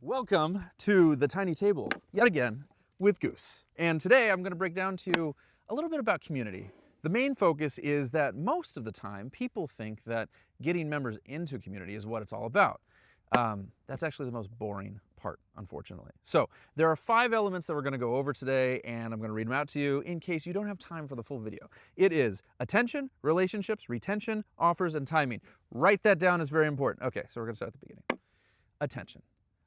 Welcome to the Tiny Table, yet again, with Goose. And today I'm going to break down to you a little bit about community. The main focus is that most of the time, people think that getting members into a community is what it's all about. That's actually the most boring part, unfortunately. So there are 5 elements that we're going to go over today, and I'm going to read them out to you in case you don't have time for the full video. It is attention, relationships, retention, offers, and timing. Write that down, it's very important. Okay, so we're going to start at the beginning. Attention.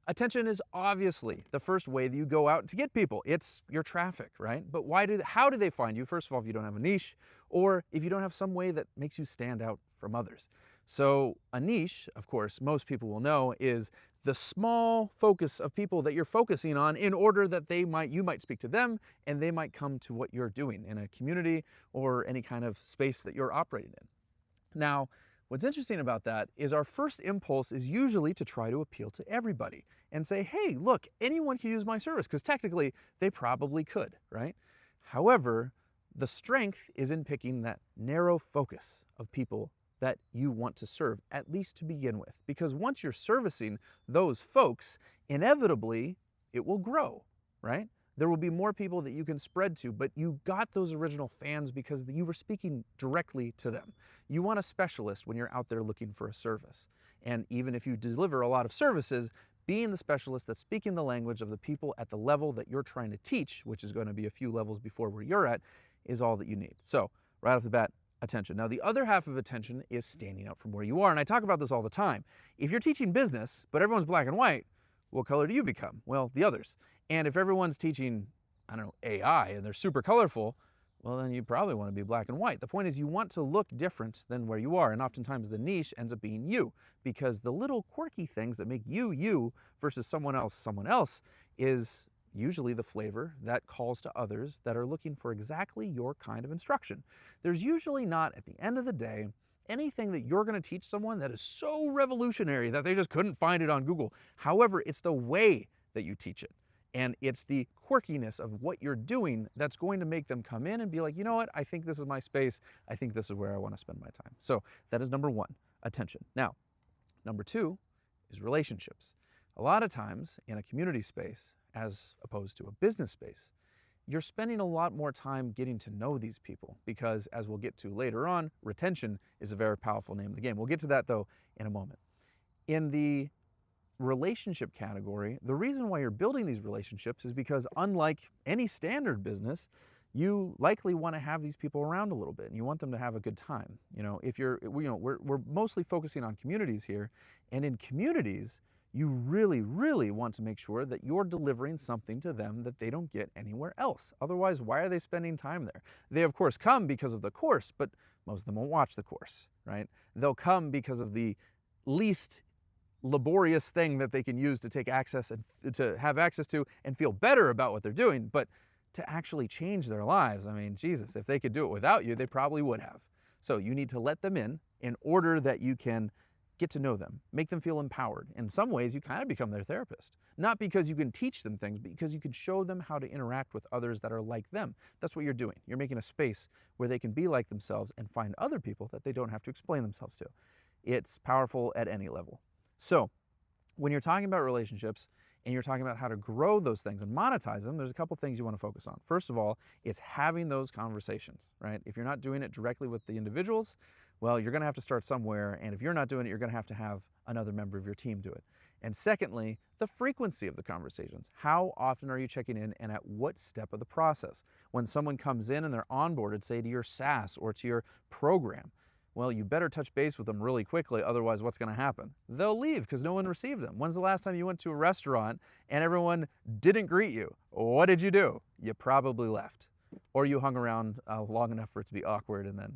Attention is obviously the first way that you go out to get people. It's your traffic, right? But how do they find you? First of all, if you don't have a niche, or if you don't have some way that makes you stand out from others. So a niche, of course, most people will know, is the small focus of people that you're focusing on in order that you might speak to them and they might come to what you're doing in a community or any kind of space that you're operating in. Now, what's interesting about that is our first impulse is usually to try to appeal to everybody and say, hey, look, anyone can use my service, because technically they probably could, right? However, the strength is in picking that narrow focus of people that you want to serve, at least to begin with. Because once you're servicing those folks, inevitably it will grow, right? There will be more people that you can spread to, but you got those original fans because you were speaking directly to them. You want a specialist when you're out there looking for a service. And even if you deliver a lot of services, being the specialist that's speaking the language of the people at the level that you're trying to teach, which is going to be a few levels before where you're at, is all that you need. So right off the bat, attention. Now, the other half of attention is standing out from where you are. And I talk about this all the time. If you're teaching business, but everyone's black and white, what color do you become? Well, the others. And if everyone's teaching, I don't know, AI and they're super colorful, well, then you probably want to be black and white. The point is you want to look different than where you are. And oftentimes the niche ends up being you, because the little quirky things that make you you versus someone else is usually the flavor that calls to others that are looking for exactly your kind of instruction. There's usually not, at the end of the day, anything that you're going to teach someone that is so revolutionary that they just couldn't find it on Google. However, it's the way that you teach it. And it's the quirkiness of what you're doing that's going to make them come in and be like, you know what, I think this is my space. I think this is where I want to spend my time. So that is number 1, attention. Now, number 2 is relationships. A lot of times in a community space, as opposed to a business space, you're spending a lot more time getting to know these people, because as we'll get to later on, retention is a very powerful name of the game. We'll get to that though in a moment. In the relationship category, the reason why you're building these relationships is because, unlike any standard business, you likely want to have these people around a little bit and you want them to have a good time. We're mostly focusing on communities here, and in communities, you really, really want to make sure that you're delivering something to them that they don't get anywhere else. Otherwise, why are they spending time there? They, of course, come because of the course, but most of them won't watch the course, right? They'll come because of the least laborious thing that they can use to take access and to have access to and feel better about what they're doing. But to actually change their lives, I mean, Jesus, if they could do it without you, they probably would have. So you need to let them in order that you can get to know them, make them feel empowered. In some ways, you kind of become their therapist. Not because you can teach them things, but because you can show them how to interact with others that are like them. That's what you're doing. You're making a space where they can be like themselves and find other people that they don't have to explain themselves to. It's powerful at any level. So when you're talking about relationships and you're talking about how to grow those things and monetize them, there's a couple things you want to focus on. First of all, it's having those conversations, right? If you're not doing it directly with the individuals, well, you're going to have to start somewhere, and if you're not doing it, you're going to have another member of your team do it. And secondly, the frequency of the conversations. How often are you checking in, and at what step of the process? When someone comes in and they're onboarded, say to your SaaS or to your program, well, you better touch base with them really quickly, otherwise what's going to happen? They'll leave because no one received them. When's the last time you went to a restaurant and everyone didn't greet you? What did you do? You probably left. Or you hung around long enough for it to be awkward and then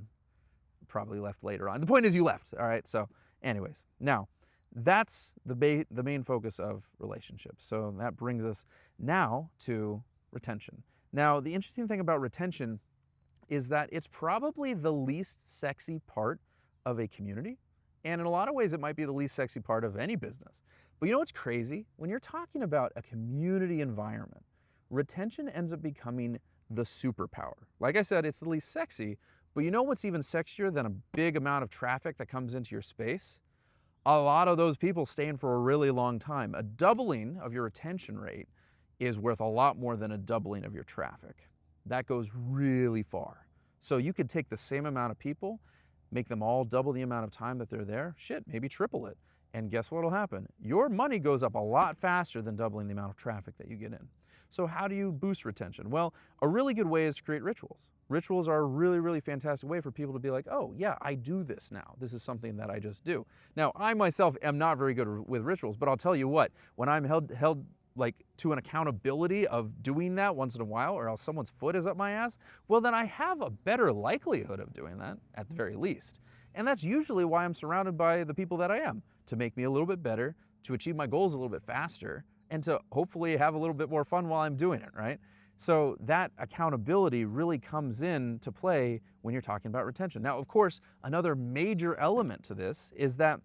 probably left later on. The point is you left, all right? So anyways, now that's the main focus of relationships. So that brings us now to retention. Now, the interesting thing about retention is that it's probably the least sexy part of a community. And in a lot of ways, it might be the least sexy part of any business. But you know what's crazy? When you're talking about a community environment, retention ends up becoming the superpower. Like I said, it's the least sexy, but you know what's even sexier than a big amount of traffic that comes into your space? a lot of those people staying for a really long time. A doubling of your retention rate is worth a lot more than a doubling of your traffic. That goes really far. So you could take the same amount of people, make them all double the amount of time that they're there, shit, maybe triple it. And guess what will happen? Your money goes up a lot faster than doubling the amount of traffic that you get in. So how do you boost retention? Well, a really good way is to create rituals. Rituals are a really, really fantastic way for people to be like, oh yeah, I do this now. This is something that I just do. Now, I myself am not very good with rituals, but I'll tell you what, when I'm held like to an accountability of doing that once in a while, or else someone's foot is up my ass, well then I have a better likelihood of doing that at the very least. And that's usually why I'm surrounded by the people that I am, to make me a little bit better, to achieve my goals a little bit faster, and to hopefully have a little bit more fun while I'm doing it, right? So that accountability really comes in to play when you're talking about retention. Now, of course, another major element to this is that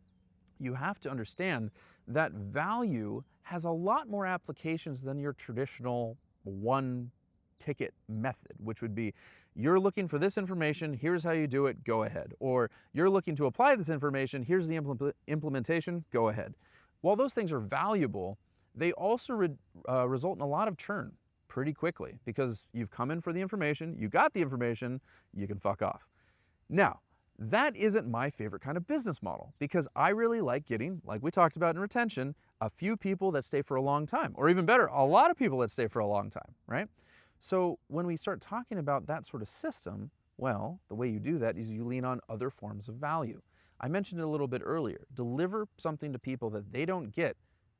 you have to understand that value has a lot more applications than your traditional one ticket method, which would be, you're looking for this information, here's how you do it, go ahead. Or you're looking to apply this information, here's the implementation, go ahead. While those things are valuable, they also result in a lot of churn pretty quickly, because you've come in for the information, you got the information, you can fuck off. Now, that isn't my favorite kind of business model, because I really like getting, like we talked about in retention, a few people that stay for a long time, or even better, a lot of people that stay for a long time, right? So when we start talking about that sort of system, well, the way you do that is you lean on other forms of value. I mentioned it a little bit earlier. Deliver something to people that they don't get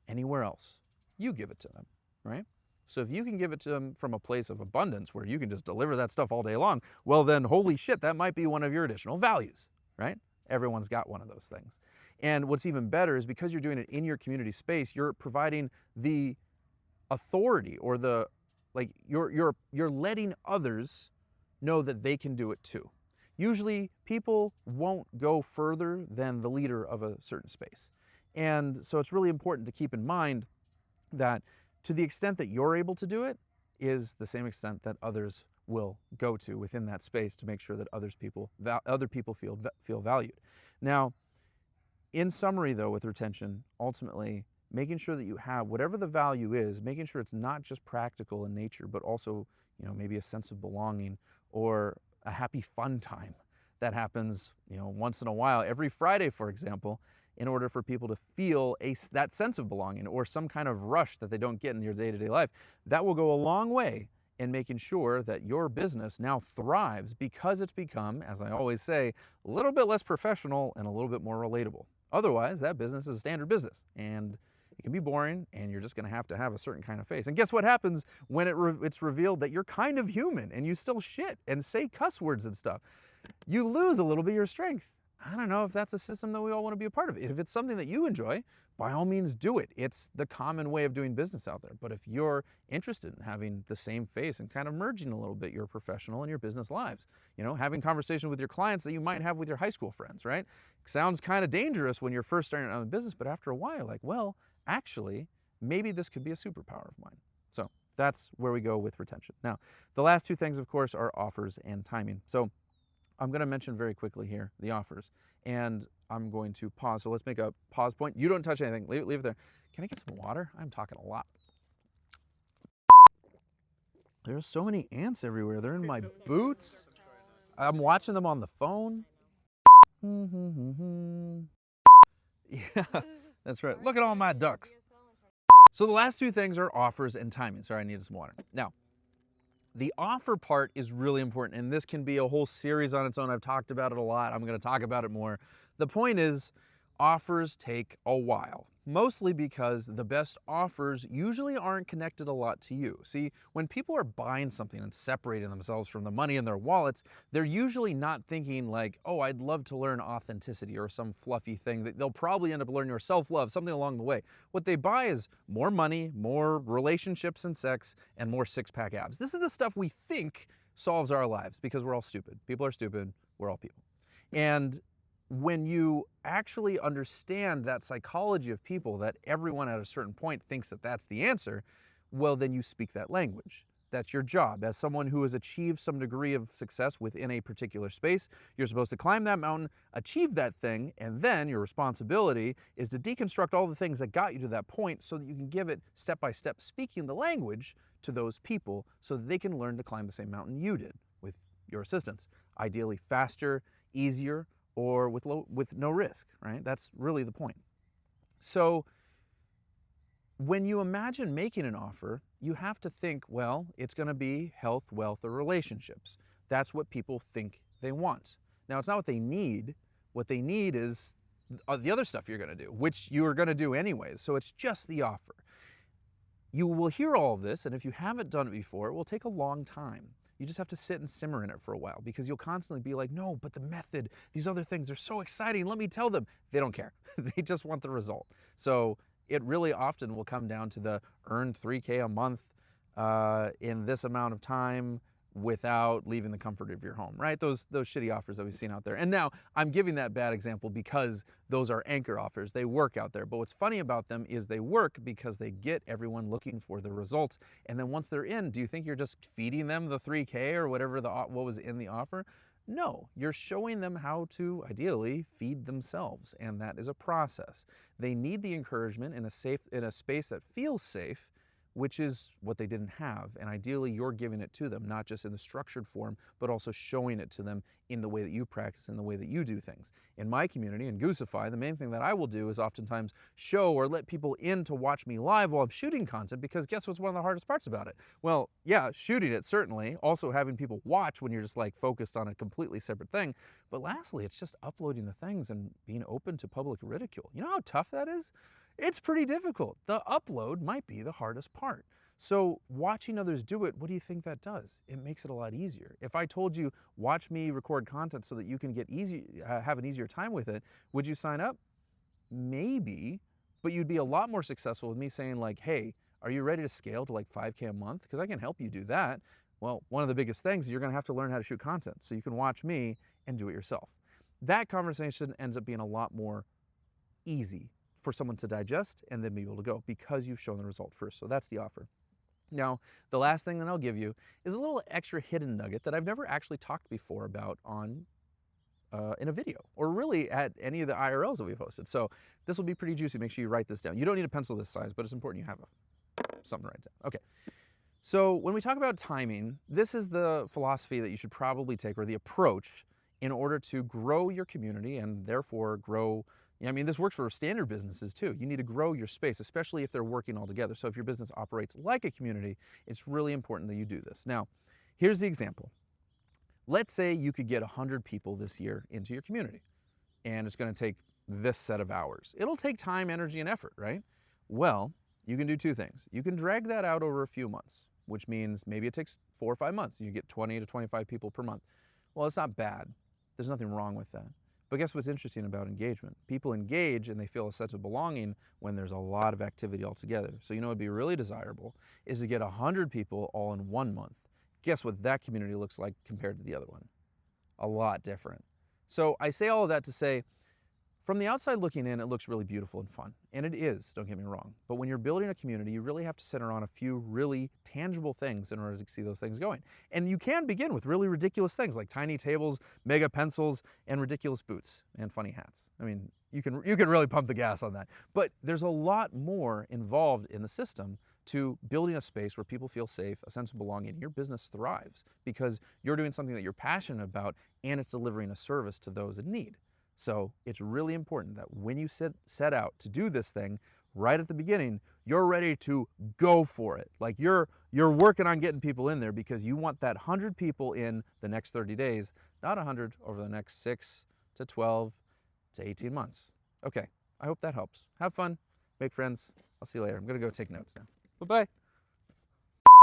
anywhere else. You give it to them, right? So if you can give it to them from a place of abundance where you can just deliver that stuff all day long, well then, holy shit, that might be one of your additional values, right? Everyone's got one of those things. And what's even better is, because you're doing it in your community space, you're providing the authority, or the, like, you're letting others know that they can do it too. Usually people won't go further than the leader of a certain space. And so it's really important to keep in mind that to the extent that you're able to do it is the same extent that others will go to within that space, to make sure that other people feel valued. Now, in summary though, with retention, ultimately making sure that you have whatever the value is, making sure it's not just practical in nature, but also, you know, maybe a sense of belonging, or a happy fun time that happens, you know, once in a while, every Friday, for example, in order for people to feel that sense of belonging, or some kind of rush that they don't get in your day-to-day life. That will go a long way in making sure that your business now thrives, because it's become, as I always say, a little bit less professional and a little bit more relatable. Otherwise, that business is a standard business, and it can be boring, and you're just going to have a certain kind of face. And guess what happens when it's revealed that you're kind of human and you still shit and say cuss words and stuff? You lose a little bit of your strength. I don't know if that's a system that we all want to be a part of. If it's something that you enjoy, by all means do it. It's the common way of doing business out there. But if you're interested in having the same face and kind of merging a little bit your professional and your business lives, you know, having conversation with your clients that you might have with your high school friends, right? Sounds kind of dangerous when you're first starting out in business, but after a while, you're like, well, actually, maybe this could be a superpower of mine. So that's where we go with retention. Now, the last two things, of course, are offers and timing. So I'm going to mention very quickly here the offers, and I'm going to pause. So let's make a pause point. You don't touch anything. Leave it there. Can I get some water? I'm talking a lot. There's so many ants everywhere. They're in my boots. I'm watching them on the phone. Yeah, that's right. Look at all my ducks. So the last two things are offers and timing. Sorry, I needed some water. Now, the offer part is really important, and this can be a whole series on its own. I've talked about it a lot. I'm going to talk about it more. The point is, offers take a while, mostly because the best offers usually aren't connected a lot to you. See, when people are buying something and separating themselves from the money in their wallets, they're usually not thinking like, oh, I'd love to learn authenticity or some fluffy thing that they'll probably end up learning, or self-love, something along the way. What they buy is more money, more relationships and sex, and more six-pack abs. This is the stuff we think solves our lives, because we're all stupid. People are stupid. We're all people. And when you actually understand that psychology of people, that everyone at a certain point thinks that that's the answer, well, then you speak that language. That's your job. As someone who has achieved some degree of success within a particular space, you're supposed to climb that mountain, achieve that thing, and then your responsibility is to deconstruct all the things that got you to that point so that you can give it step-by-step speaking the language to those people so that they can learn to climb the same mountain you did with your assistance. Ideally faster, easier, or with no risk, right? That's really the point. So when you imagine making an offer, you have to think, well, it's going to be health, wealth, or relationships. That's what people think they want. Now, it's not what they need. What they need is the other stuff you're going to do, which you are going to do anyways. So it's just the offer. You will hear all of this, and if you haven't done it before, it will take a long time. You just have to sit and simmer in it for a while because you'll constantly be like, no, but the method, these other things are so exciting. Let me tell them. They don't care. They just want the result. So it really often will come down to the earn $3K a month in this amount of time without leaving the comfort of your home, right? Those shitty offers that we've seen out there. And now I'm giving that bad example because those are anchor offers. They work out there. But what's funny about them is they work because they get everyone looking for the results. And then once they're in, do you think you're just feeding them the 3K or whatever what was in the offer? No, you're showing them how to ideally feed themselves, and that is a process. They need the encouragement in a space that feels safe, which is what they didn't have. And ideally, you're giving it to them, not just in the structured form, but also showing it to them in the way that you practice, in the way that you do things. In my community, in Goosify, the main thing that I will do is oftentimes show or let people in to watch me live while I'm shooting content, because guess what's one of the hardest parts about it? Well, yeah, shooting it, certainly. Also having people watch when you're just like focused on a completely separate thing. But lastly, it's just uploading the things and being open to public ridicule. You know how tough that is? It's pretty difficult. The upload might be the hardest part. So watching others do it, what do you think that does? It makes it a lot easier. If I told you, watch me record content so that you can have an easier time with it, would you sign up? Maybe, but you'd be a lot more successful with me saying like, hey, are you ready to scale to like 5K a month? Because I can help you do that. Well, one of the biggest things is you're gonna have to learn how to shoot content so you can watch me and do it yourself. That conversation ends up being a lot more easy for someone to digest and then be able to go because you've shown the result first. So that's the offer. Now, the last thing that I'll give you is a little extra hidden nugget that I've never actually talked before about in a video or really at any of the IRLs that we've hosted. So this will be pretty juicy. Make sure you write this down. You don't need a pencil this size, but it's important you have something to write down. Okay. So when we talk about timing, this is the philosophy that you should probably take, or the approach, in order to grow your community and therefore grow. I mean, this works for standard businesses too. You need to grow your space, especially if they're working all together. So if your business operates like a community, it's really important that you do this. Now, here's the example. Let's say you could get 100 people this year into your community, and it's going to take this set of hours. It'll take time, energy, and effort, right? Well, you can do two things. You can drag that out over a few months, which means maybe it takes 4 or 5 months. You get 20 to 25 people per month. Well, it's not bad. There's nothing wrong with that. But guess what's interesting about engagement? People engage and they feel a sense of belonging when there's a lot of activity all together. So you know what would be really desirable is to get 100 people all in 1 month. Guess what that community looks like compared to the other one? A lot different. So I say all of that to say, from the outside looking in, it looks really beautiful and fun. And it is, don't get me wrong. But when you're building a community, you really have to center on a few really tangible things in order to see those things going. And you can begin with really ridiculous things like tiny tables, mega pencils, and ridiculous boots and funny hats. I mean, you can really pump the gas on that. But there's a lot more involved in the system to building a space where people feel safe, a sense of belonging. Your business thrives because you're doing something that you're passionate about and it's delivering a service to those in need. So it's really important that when you set out to do this thing, right at the beginning, you're ready to go for it. Like you're working on getting people in there because you want that 100 people in the next 30 days, not 100 over the next 6 to 12 to 18 months. Okay, I hope that helps. Have fun, make friends. I'll see you later. I'm gonna go take notes now. Bye-bye.